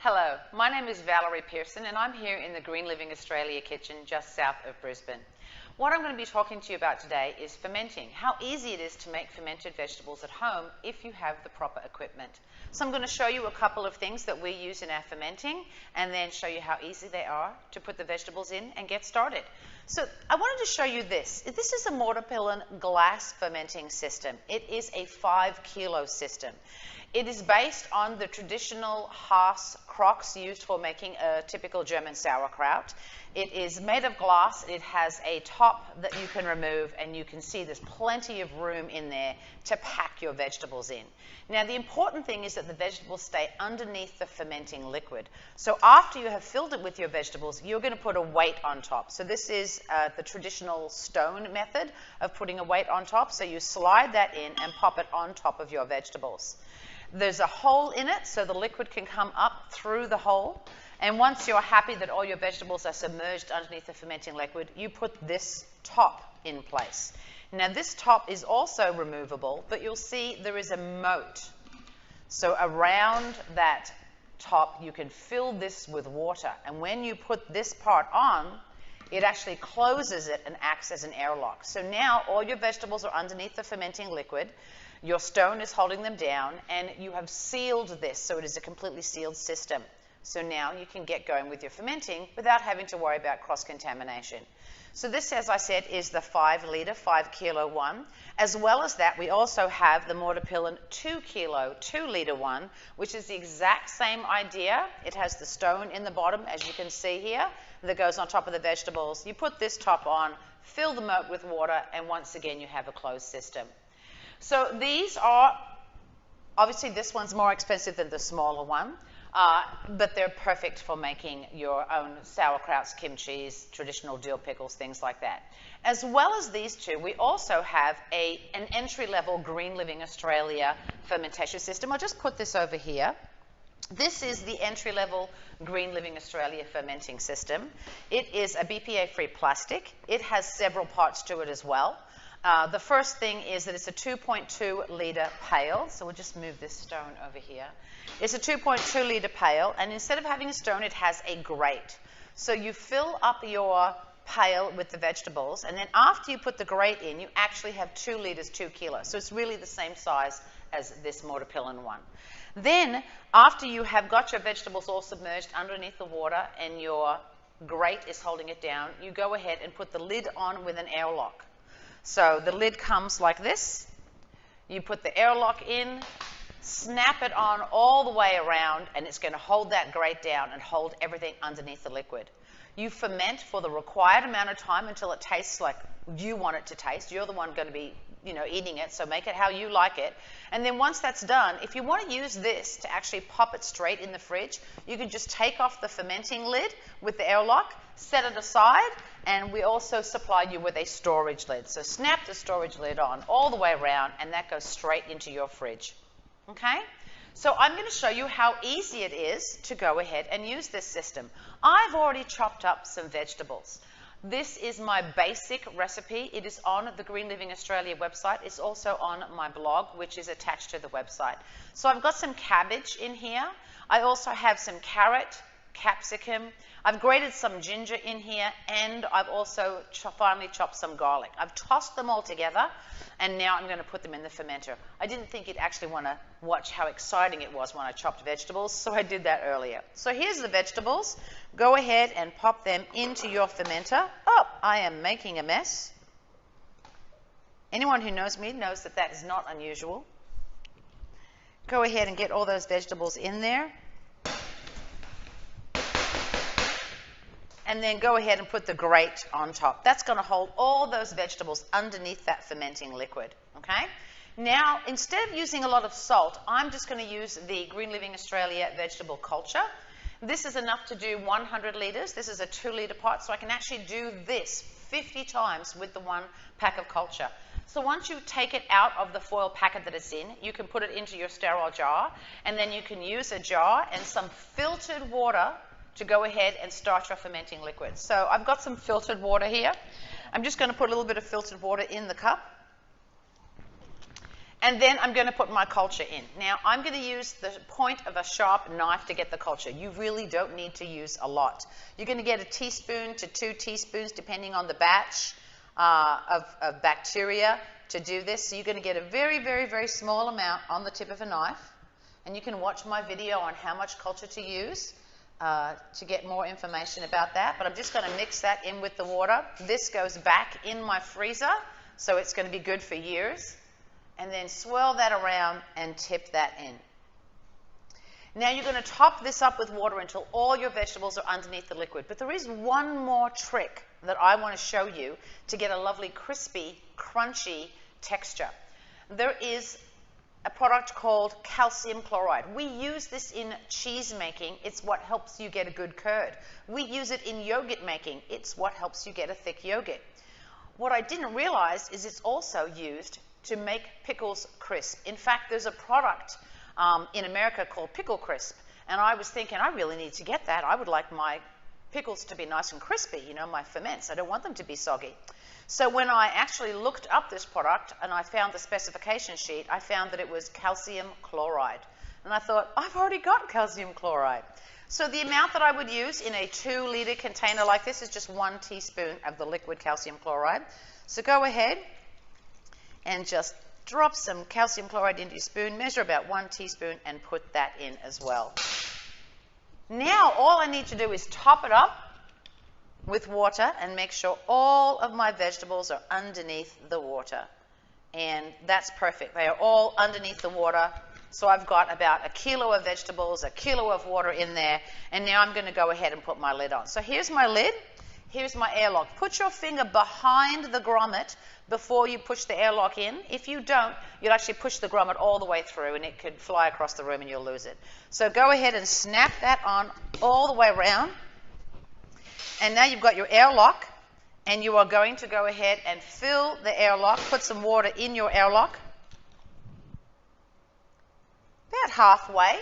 Hello, my name is Valerie Pearson and I'm here in the Green Living Australia kitchen just south of Brisbane. What I'm going to be talking to you about today is fermenting, how easy it is to make fermented vegetables at home if you have the proper equipment. So I'm going to show you a couple of things that we use in our fermenting and then show you how easy they are to put the vegetables in and get started. So I wanted to show you this. This is a mortar-pillen glass fermenting system. It is a 5-kilo system. It is based on the traditional Haas crocks used for making a typical German sauerkraut. It is made of glass. It has a top that you can remove, and you can see there's plenty of room in there to pack your vegetables in. Now, the important thing is that the vegetables stay underneath the fermenting liquid. So after you have filled it with your vegetables, you're going to put a weight on top. So this is the traditional stone method of putting a weight on top. So you slide that in and pop it on top of your vegetables. There's a hole in it, so the liquid can come up through the hole. And once you're happy that all your vegetables are submerged underneath the fermenting liquid, you put this top in place. Now, this top is also removable, but you'll see there is a moat. So around that top, you can fill this with water. And when you put this part on, it actually closes it and acts as an airlock. So now all your vegetables are underneath the fermenting liquid. Your stone is holding them down, and you have sealed this, so it is a completely sealed system. So now you can get going with your fermenting without having to worry about cross-contamination. So this, as I said, is the 5-litre, 5-kilo one. As well as that, we also have the mortar-pillen 2-kilo, 2-litre one, which is the exact same idea. It has the stone in the bottom, as you can see here, that goes on top of the vegetables. You put this top on, fill the moat with water, and once again, you have a closed system. So these are, obviously this one's more expensive than the smaller one, but they're perfect for making your own sauerkrauts, kimchis, traditional dill pickles, things like that. As well as these two, we also have an entry-level Green Living Australia fermentation system. I'll just put this over here. This is the entry-level Green Living Australia fermenting system. It is a BPA-free plastic. It has several parts to it as well. The first thing is that it's a 2.2-litre pail. So we'll just move this stone over here. It's a 2.2-litre pail, and instead of having a stone, it has a grate. So you fill up your pail with the vegetables, and then after you put the grate in, you actually have 2 litres, 2 kilos. So it's really the same size as this mortar-pillen one. Then, after you have got your vegetables all submerged underneath the water and your grate is holding it down, you go ahead and put the lid on with an airlock. So the lid comes like this. You put the airlock in, snap it on all the way around, and it's going to hold that grate down and hold everything underneath the liquid. You ferment for the required amount of time until it tastes like you want it to taste. You're the one going to be, eating it, so make it how you like it. And then once that's done, if you want to use this to actually pop it straight in the fridge, you can just take off the fermenting lid with the airlock, set it aside, and we also supply you with a storage lid. So snap the storage lid on all the way around, and that goes straight into your fridge. Okay? So I'm going to show you how easy it is to go ahead and use this system. I've already chopped up some vegetables. This is my basic recipe. It is on the Green Living Australia website. It's also on my blog, which is attached to the website. So I've got some cabbage in here. I also have some carrot, capsicum. I've grated some ginger in here, and I've also finely chopped some garlic. I've tossed them all together, and now I'm going to put them in the fermenter. I didn't think you'd actually want to watch how exciting it was when I chopped vegetables, so I did that earlier. So here's the vegetables. Go ahead and pop them into your fermenter. Oh, I am making a mess. Anyone who knows me knows that that is not unusual. Go ahead and get all those vegetables in there. And then go ahead and put the grate on top. That's going to hold all those vegetables underneath that fermenting liquid, okay? Now, instead of using a lot of salt, I'm just going to use the Green Living Australia vegetable culture. This is enough to do 100 litres. This is a 2-litre pot, so I can actually do this 50 times with the 1 pack of culture. So once you take it out of the foil packet that it's in, you can put it into your sterile jar, and then you can use a jar and some filtered water to go ahead and start your fermenting liquid. So I've got some filtered water here. I'm just going to put a little bit of filtered water in the cup. And then I'm going to put my culture in. Now, I'm going to use the point of a sharp knife to get the culture. You really don't need to use a lot. You're going to get a teaspoon to 2 teaspoons, depending on the batch of bacteria to do this. So you're going to get a very, very, very small amount on the tip of a knife. And you can watch my video on how much culture to use to get more information about that. But I'm just going to mix that in with the water. This goes back in my freezer, so it's going to be good for years. And then swirl that around and tip that in. Now you're going to top this up with water until all your vegetables are underneath the liquid. But there is one more trick that I want to show you to get a lovely crispy, crunchy texture. There is a product called calcium chloride. We use this in cheese making. It's what helps you get a good curd. We use it in yogurt making. It's what helps you get a thick yogurt. What I didn't realize is it's also used to make pickles crisp. In fact, there's a product in America called Pickle Crisp, and I was thinking, I really need to get that. I would like my pickles to be nice and crispy, you know, my ferments. I don't want them to be soggy. So when I actually looked up this product and I found the specification sheet, I found that it was calcium chloride. And I thought, I've already got calcium chloride. So the amount that I would use in a 2-liter container like this is just 1 teaspoon of the liquid calcium chloride. So go ahead and just drop some calcium chloride into your spoon, measure about 1 teaspoon, and put that in as well. Now all I need to do is top it up with water and make sure all of my vegetables are underneath the water. And that's perfect. They are all underneath the water. So I've got about 1 kilo of vegetables, 1 kilo of water in there, and now I'm going to go ahead and put my lid on. So here's my lid. Here's my airlock. Put your finger behind the grommet before you push the airlock in. If you don't, you'll actually push the grommet all the way through and it could fly across the room and you'll lose it. So go ahead and snap that on all the way around. And now you've got your airlock, and you are going to go ahead and fill the airlock. Put some water in your airlock, about halfway.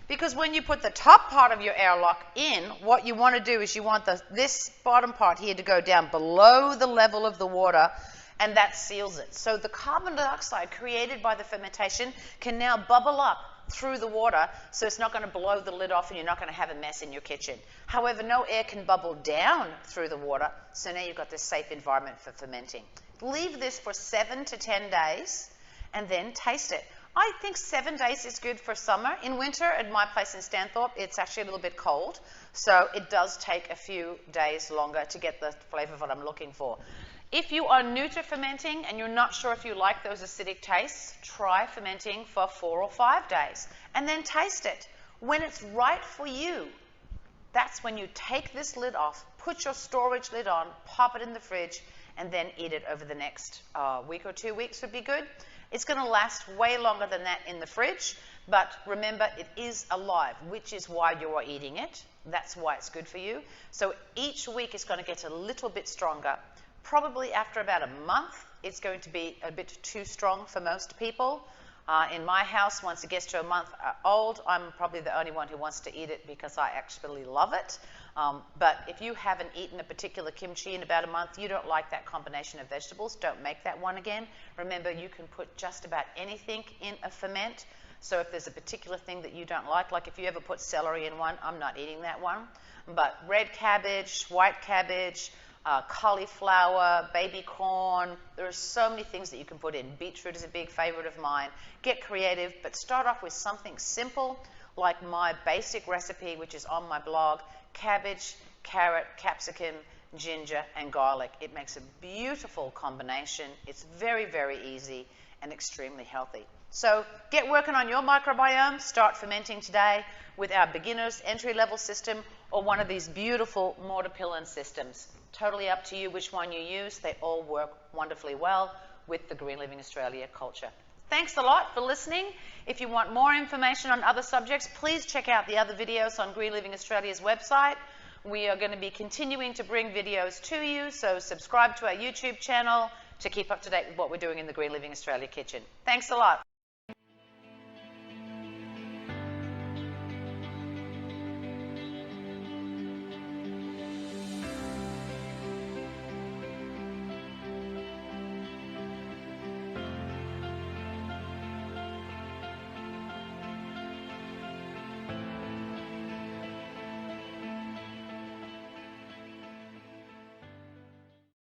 Because when you put the top part of your airlock in, what you want to do is you want this bottom part here to go down below the level of the water, and that seals it. So the carbon dioxide created by the fermentation can now bubble up through the water, so it's not going to blow the lid off and you're not going to have a mess in your kitchen. However, no air can bubble down through the water, so now you've got this safe environment for fermenting. Leave this for 7 to 10 days and then taste it. I think 7 days is good for summer. In winter, at my place in Stanthorpe, it's actually a little bit cold, so it does take a few days longer to get the flavor of what I'm looking for. If you are new to fermenting and you're not sure if you like those acidic tastes, try fermenting for 4 or 5 days and then taste it. When it's right for you, that's when you take this lid off, put your storage lid on, pop it in the fridge, and then eat it over the next week or 2 weeks would be good. It's going to last way longer than that in the fridge, but remember, it is alive, which is why you are eating it. That's why it's good for you. So each week it's going to get a little bit stronger. Probably after about a month, it's going to be a bit too strong for most people. In my house, once it gets to a month old, I'm probably the only one who wants to eat it because I actually love it. But if you haven't eaten a particular kimchi in about a month, you don't like that combination of vegetables, don't make that one again. Remember, you can put just about anything in a ferment. So if there's a particular thing that you don't like if you ever put celery in one, I'm not eating that one. But red cabbage, white cabbage, cauliflower, baby corn, there are so many things that you can put in. Beetroot is a big favorite of mine. Get creative, but start off with something simple, like my basic recipe, which is on my blog: cabbage, carrot, capsicum, ginger, and garlic. It makes a beautiful combination. It's very, very easy and extremely healthy. So get working on your microbiome. Start fermenting today with our beginner's entry-level system or one of these beautiful mortar-pillen systems. Totally up to you which one you use. They all work wonderfully well with the Green Living Australia culture. Thanks a lot for listening. If you want more information on other subjects, please check out the other videos on Green Living Australia's website. We are going to be continuing to bring videos to you, so subscribe to our YouTube channel to keep up to date with what we're doing in the Green Living Australia kitchen. Thanks a lot.